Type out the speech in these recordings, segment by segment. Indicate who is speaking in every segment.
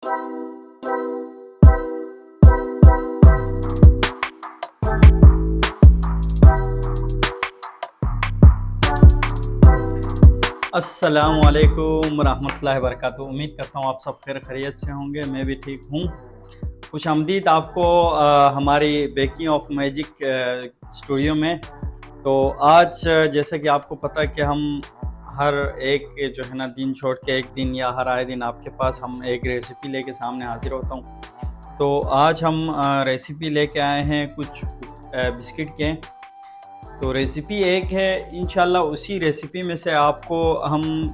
Speaker 1: अस्सलामुअलैकुम रहमतुल्लाहि वबरकातुहू। उम्मीद करता हूँ आप सब खैर खैरियत से होंगे। मैं भी ठीक हूँ। खुशामदीद आपको हमारी बेकिंग ऑफ मैजिक स्टूडियो में। तो आज जैसे कि आपको पता है कि हम हर एक जो है ना दिन छोड़ के एक दिन या हर आए दिन आपके पास हम एक रेसिपी लेके सामने हाजिर होता हूँ। तो आज हम रेसिपी लेके आए हैं कुछ बिस्किट के। तो रेसिपी एक है, इंशाल्लाह उसी रेसिपी में से आपको हम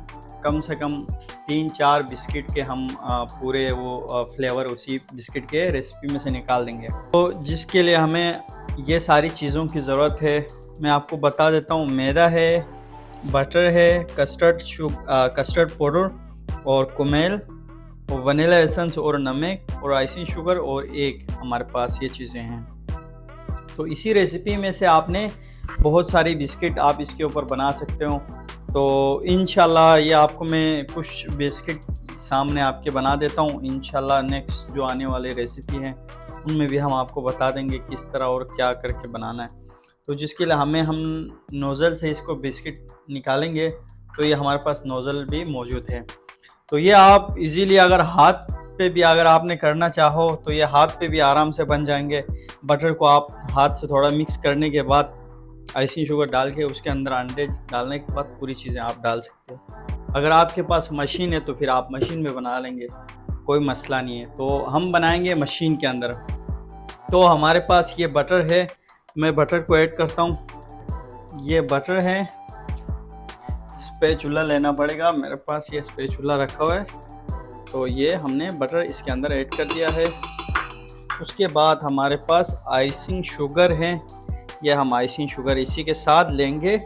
Speaker 1: कम से कम 3-4 बिस्किट के हम पूरे वो फ्लेवर उसी बिस्किट के रेसिपी में से निकाल देंगे। तो जिसके लिए हमें ये सारी चीज़ों की ज़रूरत है मैं आपको बता देता हूँ। मैदा है, बटर है, कस्टर्ड पाउडर और कुमेल और वनीला एसेंस और नमक और आइसिंग शुगर और एग, हमारे पास ये चीज़ें हैं। तो इसी रेसिपी में से आपने बहुत सारी बिस्किट आप इसके ऊपर बना सकते हो। तो इंशाल्लाह ये आपको मैं कुछ बिस्किट सामने आपके बना देता हूँ। इंशाल्लाह नेक्स्ट जो आने वाली रेसिपी हैं उनमें भी हम आपको बता देंगे किस तरह और क्या करके बनाना है। तो जिसके लिए हम नोज़ल से इसको बिस्किट निकालेंगे। तो ये हमारे पास नोज़ल भी मौजूद है। तो ये आप इजीली अगर हाथ पे भी अगर आपने करना चाहो तो ये हाथ पे भी आराम से बन जाएंगे। बटर को आप हाथ से थोड़ा मिक्स करने के बाद आइसिंग शुगर डाल के उसके अंदर अंडे डालने के बाद पूरी चीज़ें आप डाल सकते हो। अगर आपके पास मशीन है तो फिर आप मशीन में बना लेंगे, कोई मसला नहीं है। तो हम बनाएंगे मशीन के अंदर। तो हमारे पास ये बटर है, मैं बटर को ऐड करता हूँ। ये बटर है, स्पैचुला लेना पड़ेगा। मेरे पास ये स्पैचुला रखा हुआ है। तो ये हमने बटर इसके अंदर ऐड कर दिया है। उसके बाद हमारे पास आइसिंग शुगर है। ये हम आइसिंग शुगर इसी के साथ लेंगे।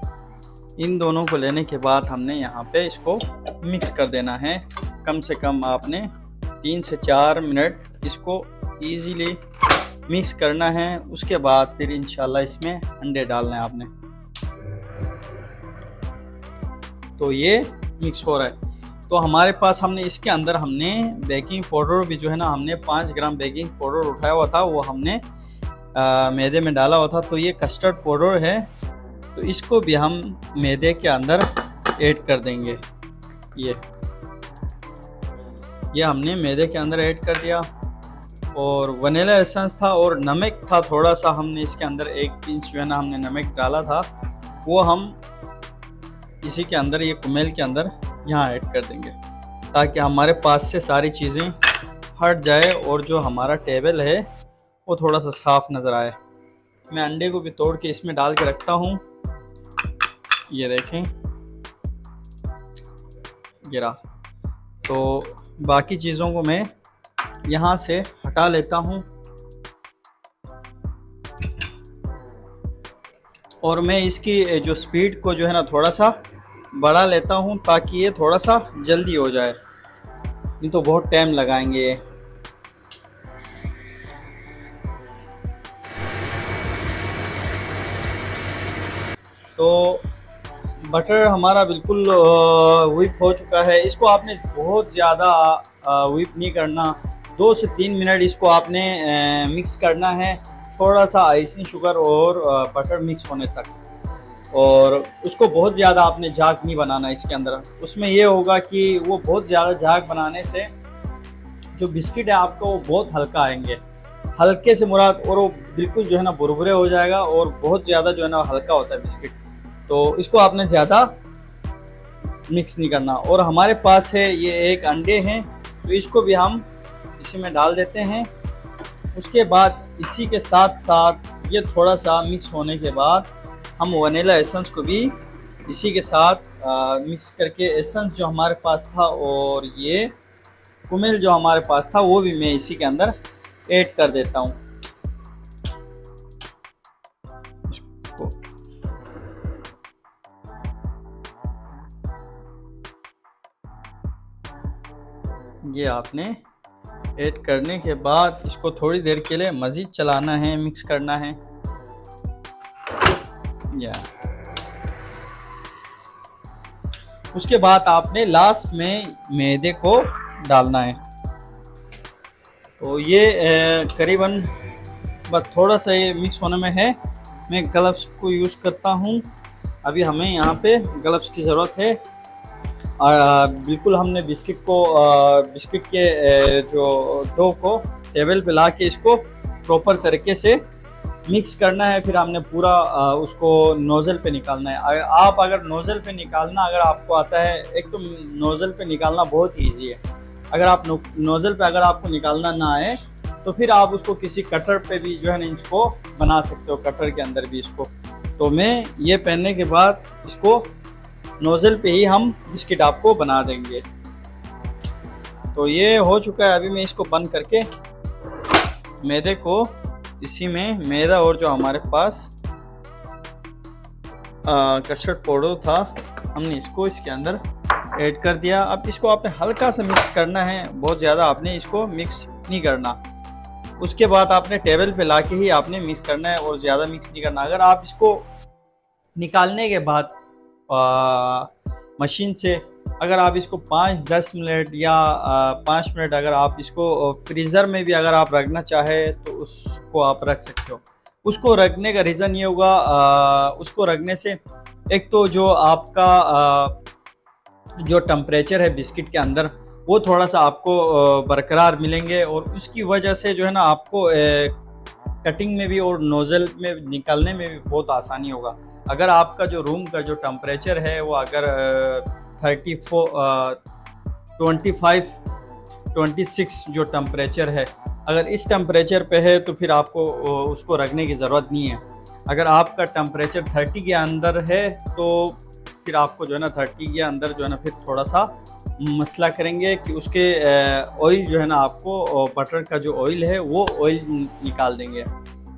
Speaker 1: इन दोनों को लेने के बाद हमने यहाँ पे इसको मिक्स कर देना है। कम से कम आपने 3 से 4 मिनट इसको इजीली मिक्स करना है। उसके बाद फिर इंशाल्लाह इसमें अंडे डालने हैं आपने। तो ये मिक्स हो रहा है। तो हमारे पास हमने इसके अंदर हमने बेकिंग पाउडर भी जो है ना, हमने 5 ग्राम बेकिंग पाउडर उठाया हुआ था, वो हमने मैदे में डाला हुआ था। तो ये कस्टर्ड पाउडर है, तो इसको भी हम मैदे के अंदर ऐड कर देंगे। ये हमने मैदे के अंदर ऐड कर दिया। और वनीला एसेंस था और नमक था थोड़ा सा, हमने इसके अंदर 1 पिंच जो है ना हमने नमक डाला था, वो हम इसी के अंदर ये कुमेल के अंदर यहाँ ऐड कर देंगे ताकि हमारे पास से सारी चीज़ें हट जाए और जो हमारा टेबल है वो थोड़ा सा साफ नज़र आए। मैं अंडे को भी तोड़ के इसमें डाल के रखता हूँ। ये देखें, गिरा। तो बाकी चीज़ों को मैं यहाँ से हटा लेता हूँ और मैं इसकी जो स्पीड को जो है ना थोड़ा सा बढ़ा लेता हूँ ताकि ये थोड़ा सा जल्दी हो जाए, नहीं तो बहुत टाइम लगाएंगे। तो बटर हमारा बिल्कुल व्हिप हो चुका है। इसको आपने बहुत ज़्यादा व्हिप नहीं करना, 2 से 3 मिनट इसको आपने मिक्स करना है, थोड़ा सा आइसिंग शुगर और बटर मिक्स होने तक। और उसको बहुत ज़्यादा आपने झाग नहीं बनाना इसके अंदर। उसमें ये होगा कि वो बहुत ज़्यादा झाग बनाने से जो बिस्किट है आपका वो बहुत हल्का आएंगे। हल्के से मुराद, और वो बिल्कुल जो है ना बुरबुरे हो जाएगा और बहुत ज़्यादा जो है ना हल्का होता है बिस्किट। तो इसको आपने ज़्यादा मिक्स नहीं करना। और हमारे पास है ये 1 अंडे हैं, तो इसको भी हम इसी में डाल देते हैं। उसके बाद इसी के साथ साथ ये थोड़ा सा मिक्स होने के बाद हम वनीला एसेंस को भी इसी के साथ मिक्स करके, एसेंस जो हमारे पास था और ये कुमेल जो हमारे पास था वो भी मैं इसी के अंदर ऐड कर देता हूँ। ये आपने ऐड करने के बाद इसको थोड़ी देर के लिए मज़ीद चलाना है, मिक्स करना है। उसके बाद आपने लास्ट में मैदे को डालना है। तो ये करीबन बस थोड़ा सा ये मिक्स होने में है। मैं ग्लव्स को यूज़ करता हूँ। अभी हमें यहाँ पे ग्लव्स की ज़रूरत है। और बिल्कुल हमने बिस्किट के जो डो को टेबल पे ला के इसको प्रॉपर तरीके से मिक्स करना है। फिर हमने पूरा उसको नोज़ल पे निकालना है। आप अगर नोज़ल पे निकालना अगर आपको आता है, एक तो नोज़ल पे निकालना बहुत ईजी है। अगर आप नोज़ल पे अगर आपको निकालना ना आए तो फिर आप उसको किसी कटर पे भी जो है ना इसको बना सकते हो, कटर के अंदर भी इसको। तो मैं ये पहनने के बाद इसको नोज़ल पे ही हम बिस्किट आपको बना देंगे। तो ये हो चुका है। अभी मैं इसको बंद करके मैदे को इसी में मैदा और जो हमारे पास कस्टर्ड पाउडर था हमने इसको इसके अंदर ऐड कर दिया। अब इसको आपने हल्का सा मिक्स करना है, बहुत ज़्यादा आपने इसको मिक्स नहीं करना। उसके बाद आपने टेबल पे लाके ही आपने मिक्स करना है और ज़्यादा मिक्स नहीं करना। अगर आप इसको निकालने के बाद मशीन से अगर आप इसको 5-10 मिनट या 5 मिनट अगर आप इसको फ्रीज़र में भी अगर आप रखना चाहे तो उसको आप रख सकते हो। उसको रखने का रीज़न ये होगा, उसको रखने से एक तो जो आपका जो टेम्परेचर है बिस्किट के अंदर वो थोड़ा सा आपको बरकरार मिलेंगे और उसकी वजह से जो है ना आपको कटिंग में भी और नोज़ल में निकालने में भी बहुत आसानी होगा। अगर आपका जो रूम का जो टेम्परेचर है वो अगर 26 जो टेम्परेचर है, अगर इस टेम्परेचर पे है तो फिर आपको उसको रखने की ज़रूरत नहीं है। अगर आपका टेम्परेचर 30 के अंदर है तो फिर आपको जो है ना 30 के अंदर जो है ना फिर थोड़ा सा मसला करेंगे कि उसके ऑयल जो है ना आपको बटर का जो ऑयल है वो ऑयल निकाल देंगे।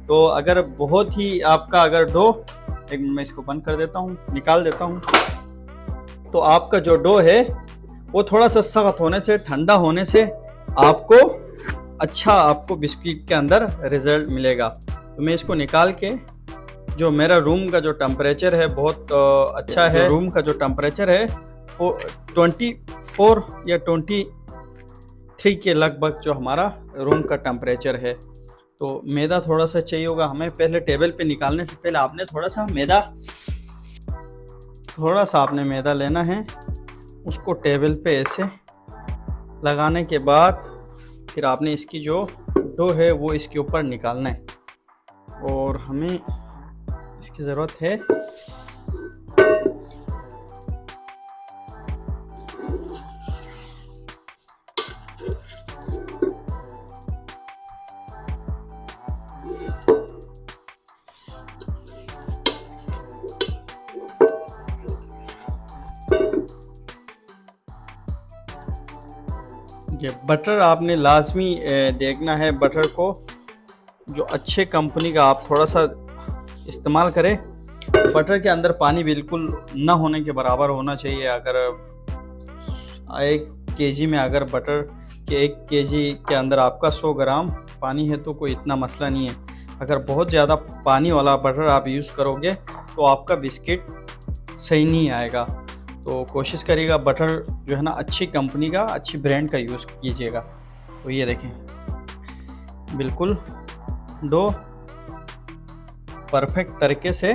Speaker 1: तो अगर बहुत ही आपका अगर डो, एक मिनट मैं इसको बंद कर देता हूँ, निकाल देता हूँ। तो आपका जो डो है वो थोड़ा सा सख्त होने से, ठंडा होने से आपको अच्छा आपको बिस्किट के अंदर रिजल्ट मिलेगा। तो मैं इसको निकाल के, जो मेरा रूम का जो टेम्परेचर है बहुत अच्छा है। रूम का जो टेम्परेचर है 24 या 23 के लगभग जो हमारा रूम का टेम्परेचर है। तो मैदा थोड़ा सा चाहिए होगा हमें। पहले टेबल पे निकालने से पहले आपने थोड़ा सा आपने मैदा लेना है। उसको टेबल पे ऐसे लगाने के बाद फिर आपने इसकी जो डो है वो इसके ऊपर निकालना है और हमें इसकी ज़रूरत है। ये बटर आपने लाजमी देखना है, बटर को जो अच्छे कंपनी का आप थोड़ा सा इस्तेमाल करें। बटर के अंदर पानी बिल्कुल ना होने के बराबर होना चाहिए। अगर 1 केजी में अगर बटर के 1 केजी के अंदर आपका 100 ग्राम पानी है तो कोई इतना मसला नहीं है। अगर बहुत ज़्यादा पानी वाला बटर आप यूज़ करोगे तो आपका बिस्किट सही नहीं आएगा। तो कोशिश करिएगा बटर जो है ना अच्छी कंपनी का, अच्छी ब्रांड का यूज़ कीजिएगा। तो ये देखें बिल्कुल डो परफेक्ट तरीके से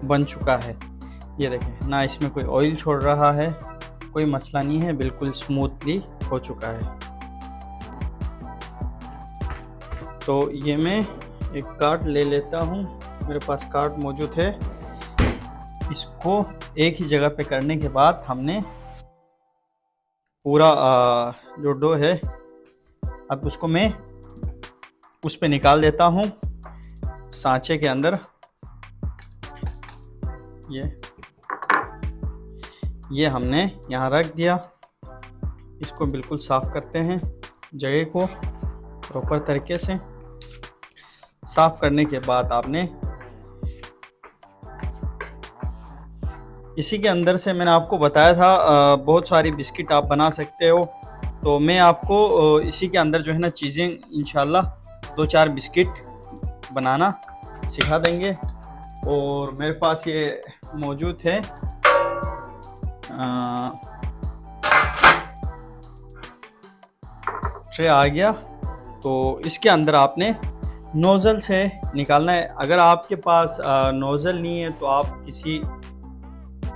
Speaker 1: बन चुका है। ये देखें ना इसमें कोई ऑयल छोड़ रहा है, कोई मसला नहीं है, बिल्कुल स्मूथली हो चुका है। तो ये मैं एक कार्ड ले लेता हूँ, मेरे पास कार्ड मौजूद है। इसको एक ही जगह पे करने के बाद हमने पूरा जो डो है अब उसको मैं उस पे निकाल देता हूँ सांचे के अंदर। ये हमने यहाँ रख दिया। इसको बिल्कुल साफ़ करते हैं, जगह को प्रॉपर तरीके से साफ़ करने के बाद आपने इसी के अंदर से, मैंने आपको बताया था बहुत सारी बिस्किट आप बना सकते हो। तो मैं आपको इसी के अंदर जो है ना चीज़ें इंशाल्लाह 2-4 बिस्किट बनाना सिखा देंगे। और मेरे पास ये मौजूद है ट्रे आ गया। तो इसके अंदर आपने नोज़ल से निकालना है। अगर आपके पास नोज़ल नहीं है तो आप किसी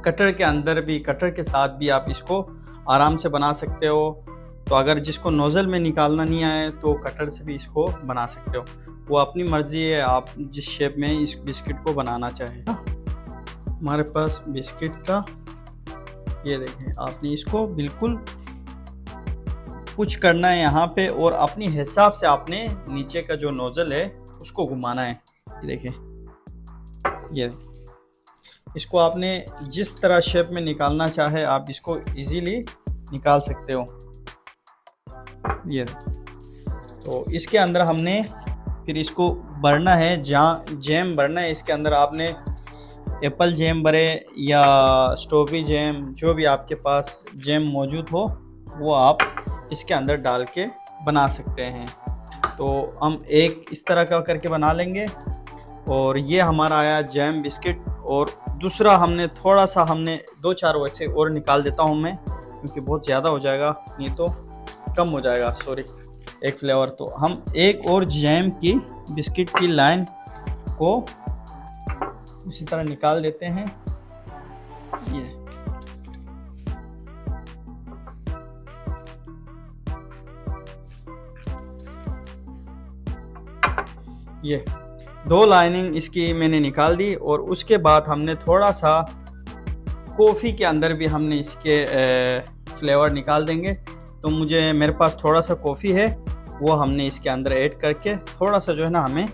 Speaker 1: कटर के अंदर भी, कटर के साथ भी आप इसको आराम से बना सकते हो। तो अगर जिसको नोज़ल में निकालना नहीं आए तो कटर से भी इसको बना सकते हो, वो अपनी मर्ज़ी है, आप जिस शेप में इस बिस्किट को बनाना चाहें। हमारे पास बिस्किट का ये देखें, आपने इसको बिल्कुल पुश करना है यहाँ पे, और अपनी हिसाब से आपने नीचे का जो नोज़ल है उसको घुमाना है। ये देखें, ये इसको आपने जिस तरह शेप में निकालना चाहे आप इसको इजीली निकाल सकते हो। ये तो इसके अंदर हमने फिर इसको भरना है, जहाँ जैम भरना है इसके अंदर आपने एप्पल जैम भरे या स्ट्रॉबेरी जैम, जो भी आपके पास जैम मौजूद हो वो आप इसके अंदर डाल के बना सकते हैं। तो हम एक इस तरह का करके बना लेंगे, और ये हमारा आया जैम बिस्किट। और दूसरा हमने थोड़ा सा, हमने 2-4 वैसे और निकाल देता हूँ मैं, क्योंकि बहुत ज़्यादा हो जाएगा, नहीं तो कम हो जाएगा, सॉरी, एक फ्लेवर। तो हम एक और जैम की बिस्किट की लाइन को इसी तरह निकाल देते हैं। ये 2 लाइनिंग इसकी मैंने निकाल दी, और उसके बाद हमने थोड़ा सा कॉफ़ी के अंदर भी हमने इसके फ्लेवर निकाल देंगे। तो मेरे पास थोड़ा सा कॉफ़ी है, वो हमने इसके अंदर ऐड करके थोड़ा सा जो है ना, हमें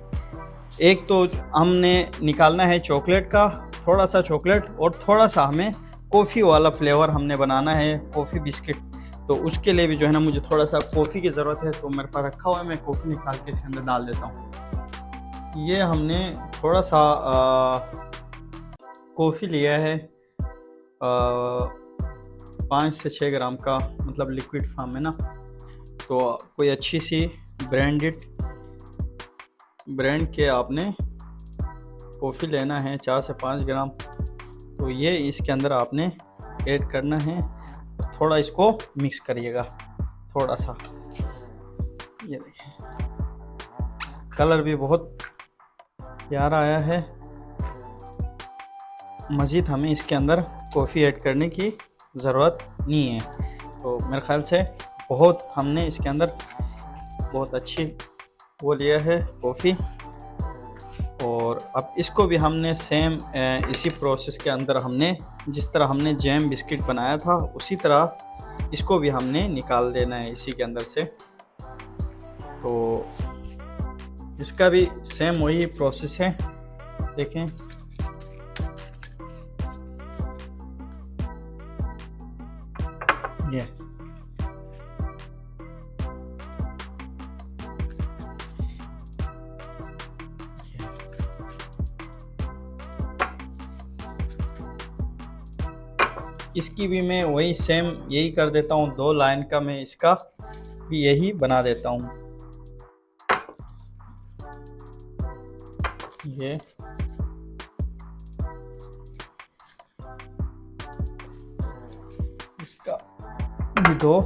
Speaker 1: एक तो हमने निकालना है चॉकलेट का, थोड़ा सा चॉकलेट, और थोड़ा सा हमें कॉफ़ी वाला फ्लेवर हमने बनाना है, कॉफ़ी बिस्किट। तो उसके लिए भी जो है ना मुझे थोड़ा सा कॉफ़ी की ज़रूरत है, तो मेरे पास रखा हुआ है, मैं कॉफ़ी निकाल के इसके अंदर डाल देता हूँ। ये हमने थोड़ा सा कॉफ़ी लिया है, 5 से 6 ग्राम का, मतलब लिक्विड फॉर्म में ना। तो कोई अच्छी सी ब्रांड के आपने कॉफ़ी लेना है, 4 से 5 ग्राम। तो ये इसके अंदर आपने ऐड करना है, थोड़ा इसको मिक्स करिएगा थोड़ा सा। ये देखिए, कलर भी बहुत प्यारा आया है। मज़ीद हमें इसके अंदर कॉफ़ी ऐड करने की ज़रूरत नहीं है। तो मेरे ख़्याल से बहुत हमने इसके अंदर बहुत अच्छी वो लिया है कॉफ़ी। और अब इसको भी हमने सेम इसी प्रोसेस के अंदर, हमने जिस तरह हमने जैम बिस्किट बनाया था उसी तरह इसको भी हमने निकाल देना है इसी के अंदर से। तो इसका भी सेम वही प्रोसेस है, देखें। ये इसकी भी मैं वही सेम यही कर देता हूँ, 2 लाइन का मैं इसका भी यही बना देता हूँ। ये इसका भी 2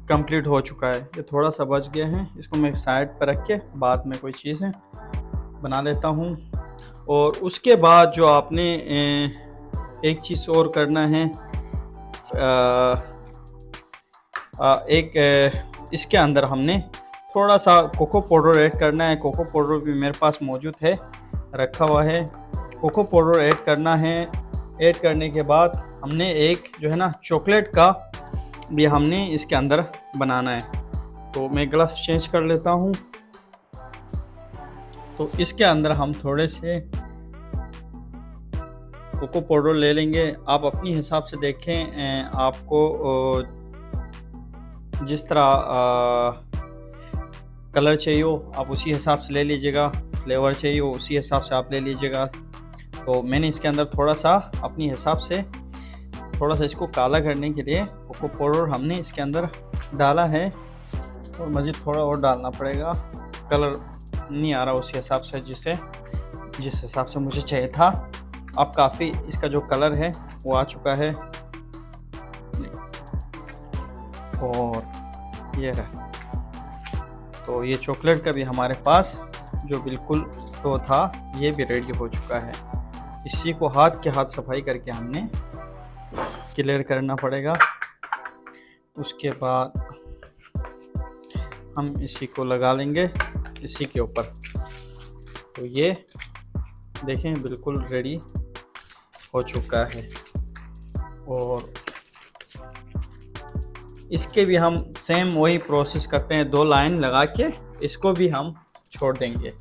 Speaker 1: कंप्लीट हो चुका है। ये थोड़ा सा बच गया है, इसको मैं साइड पर रख के बाद में कोई चीज़ें बना लेता हूँ। और उसके बाद जो आपने एक चीज़ और करना है, इसके अंदर हमने थोड़ा सा कोको पाउडर ऐड करना है। कोको पाउडर भी मेरे पास मौजूद है, रखा हुआ है। कोको पाउडर ऐड करना है। ऐड करने के बाद हमने एक जो है ना चॉकलेट का भी हमने इसके अंदर बनाना है। तो मैं ग्लव्स चेंज कर लेता हूँ। तो इसके अंदर हम थोड़े से कोको पाउडर ले लेंगे, आप अपनी हिसाब से देखें, आपको जिस तरह कलर चाहिए हो आप उसी हिसाब से ले लीजिएगा, फ्लेवर चाहिए हो उसी हिसाब से आप ले लीजिएगा। तो मैंने इसके अंदर थोड़ा सा अपनी हिसाब से थोड़ा सा इसको काला करने के लिए कोको पाउडर हमने इसके अंदर डाला है, और मज़ीद थोड़ा और डालना पड़ेगा। कलर नहीं आ रहा उसी हिसाब से जिस हिसाब से मुझे चाहिए था। अब काफ़ी इसका जो कलर है वो आ चुका है, और ये है। तो ये चॉकलेट का भी हमारे पास जो बिल्कुल तो था ये भी रेडी हो चुका है। इसी को हाथ के हाथ सफाई करके हमने क्लियर करना पड़ेगा। उसके बाद हम इसी को लगा लेंगे इसी के ऊपर। तो ये देखें बिल्कुल रेडी हो चुका है। और इसके भी हम सेम वही प्रोसेस करते हैं, 2 लाइन लगा के इसको भी हम छोड़ देंगे।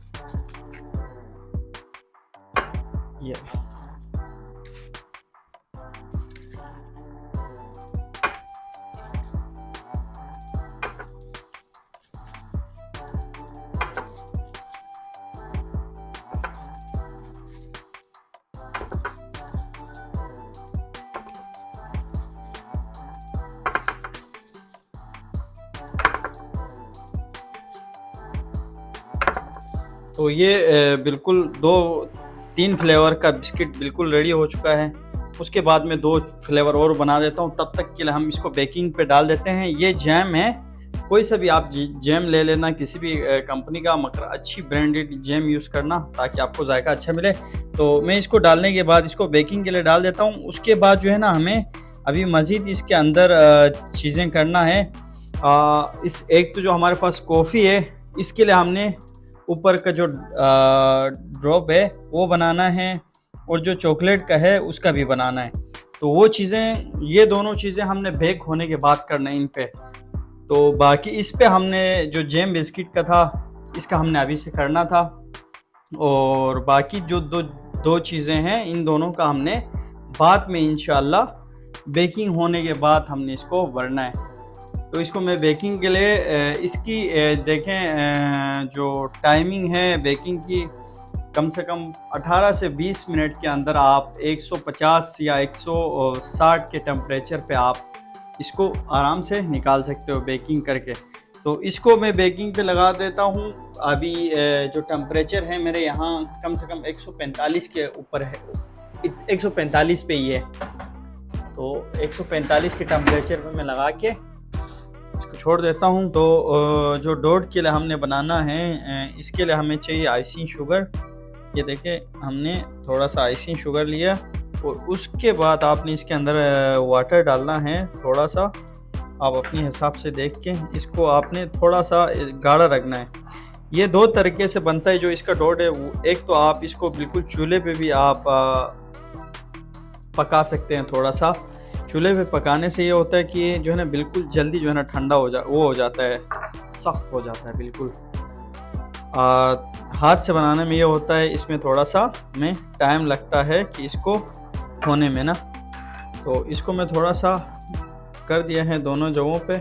Speaker 1: ये तो ये बिल्कुल 2-3 फ्लेवर का बिस्किट बिल्कुल रेडी हो चुका है। उसके बाद में 2 फ्लेवर और बना देता हूँ, तब तक के लिए हम इसको बेकिंग पे डाल देते हैं। ये जैम है, कोई सा भी आप जैम ले लेना, किसी भी कंपनी का, मगर अच्छी ब्रांडेड जैम यूज़ करना ताकि आपको जायका अच्छा मिले। तो मैं इसको डालने के बाद इसको बेकिंग के लिए डाल देता हूँ। उसके बाद जो है ना, हमें अभी मज़ीद इसके अंदर चीज़ें करना है। इस एक तो जो हमारे पास कॉफ़ी है, इसके लिए हमने ऊपर का जो ड्रॉप है वो बनाना है, और जो चॉकलेट का है उसका भी बनाना है। तो वो चीज़ें, ये दोनों चीज़ें हमने बेक होने के बाद करना है इन पे। तो बाकी इस पे हमने जो जैम बिस्किट का था इसका हमने अभी से करना था, और बाकी जो दो चीज़ें हैं इन दोनों का हमने बाद में इंशाल्लाह बेकिंग होने के बाद हमने इसको भरना है। तो इसको मैं बेकिंग के लिए इसकी देखें जो टाइमिंग है बेकिंग की, कम से कम 18 से 20 मिनट के अंदर आप 150 या 160 के टेम्परेचर पे आप इसको आराम से निकाल सकते हो बेकिंग करके। तो इसको मैं बेकिंग पे लगा देता हूँ। अभी जो टेम्परेचर है मेरे यहाँ कम से कम 145 के ऊपर है, 145 पे ही है। तो 145 के टेम्परेचर पे मैं लगा के इसको छोड़ देता हूँ। तो जो डोट के लिए हमने बनाना है, इसके लिए हमें चाहिए आइसिंग शुगर। ये देखें हमने थोड़ा सा आइसिंग शुगर लिया, और उसके बाद आपने इसके अंदर वाटर डालना है थोड़ा सा, आप अपने हिसाब से देख के इसको आपने थोड़ा सा गाढ़ा रखना है। ये 2 तरीके से बनता है जो इसका डोट है। एक तो आप इसको बिल्कुल चूल्हे पे भी आप पका सकते हैं। थोड़ा सा चूल्हे पे पकाने से ये होता है कि जो है ना बिल्कुल जल्दी जो है ना ठंडा हो जाता है, सख्त हो जाता है बिल्कुल। हाथ से बनाने में ये होता है, इसमें थोड़ा सा में टाइम लगता है कि इसको होने में ना। तो इसको मैं थोड़ा सा कर दिया है दोनों जगहों पे,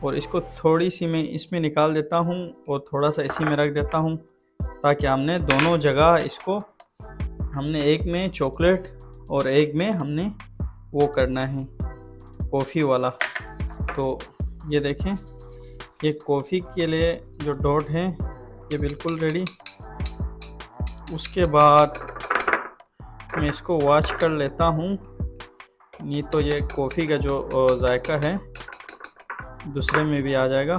Speaker 1: और इसको थोड़ी सी मैं इसमें निकाल देता हूँ और थोड़ा सा इसी में रख देता हूँ, ताकि हमने दोनों जगह इसको हमने एक में चॉकलेट और एक में हमने वो करना है कॉफ़ी वाला। तो ये देखें, ये कॉफ़ी के लिए जो डॉट है ये बिल्कुल रेडी। उसके बाद मैं इसको वॉश कर लेता हूँ, नहीं तो ये कॉफ़ी का जो जायका है दूसरे में भी आ जाएगा।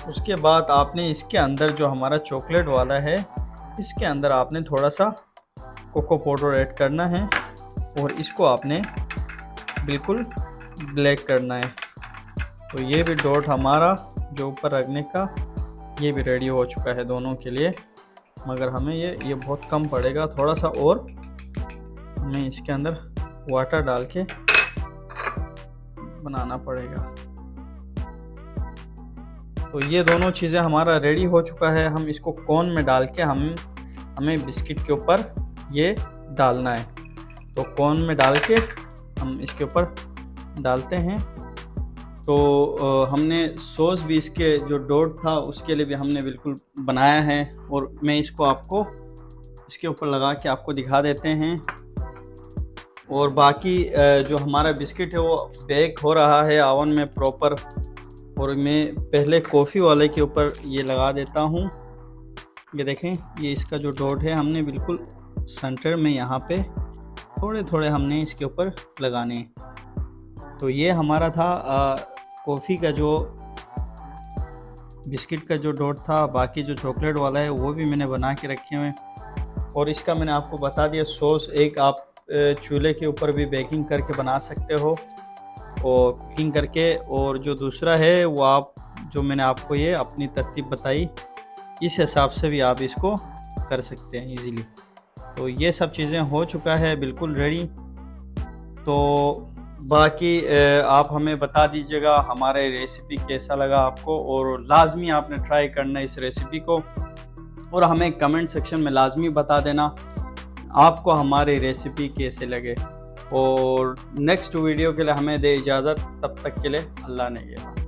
Speaker 1: उसके बाद आपने इसके अंदर जो हमारा चॉकलेट वाला है, इसके अंदर आपने थोड़ा सा कोको पाउडर ऐड करना है, और इसको आपने बिल्कुल ब्लैक करना है। तो ये भी डॉट हमारा जो ऊपर रखने का ये भी रेडी हो चुका है दोनों के लिए, मगर हमें ये बहुत कम पड़ेगा, थोड़ा सा और हमें इसके अंदर वाटर डाल के बनाना पड़ेगा। तो ये दोनों चीज़ें हमारा रेडी हो चुका है। हम इसको कोन में डाल के हमें बिस्किट के ऊपर ये डालना है। तो कोन में डाल के हम इसके ऊपर डालते हैं। तो हमने सॉस भी इसके जो डोट था उसके लिए भी हमने बिल्कुल बनाया है, और मैं इसको आपको इसके ऊपर लगा के आपको दिखा देते हैं। और बाकी जो हमारा बिस्किट है वो बेक हो रहा है ओवन में प्रॉपर, और मैं पहले कॉफ़ी वाले के ऊपर ये लगा देता हूँ। ये देखें, ये इसका जो डॉट है हमने बिल्कुल सेंटर में यहाँ पे थोड़े थोड़े हमने इसके ऊपर लगाने हैं। तो ये हमारा था कॉफ़ी का जो बिस्किट का जो डोट था। बाकी जो चॉकलेट वाला है वो भी मैंने बना के रखे हुए हैं। और इसका मैंने आपको बता दिया सॉस, एक आप चूल्हे के ऊपर भी बेकिंग करके बना सकते हो और कुकिंग करके, और जो दूसरा है वो आप जो मैंने आपको ये अपनी तरतीब बताई इस हिसाब से भी आप इसको कर सकते हैं इजीली। तो ये सब चीज़ें हो चुका है बिल्कुल रेडी। तो बाकी आप हमें बता दीजिएगा हमारे रेसिपी कैसा लगा आपको, और लाजमी आपने ट्राई करना इस रेसिपी को, और हमें कमेंट सेक्शन में लाजमी बता देना आपको हमारी रेसिपी कैसे लगे। और नेक्स्ट वीडियो के लिए हमें दे इजाज़त, तब तक के लिए अल्लाह ने।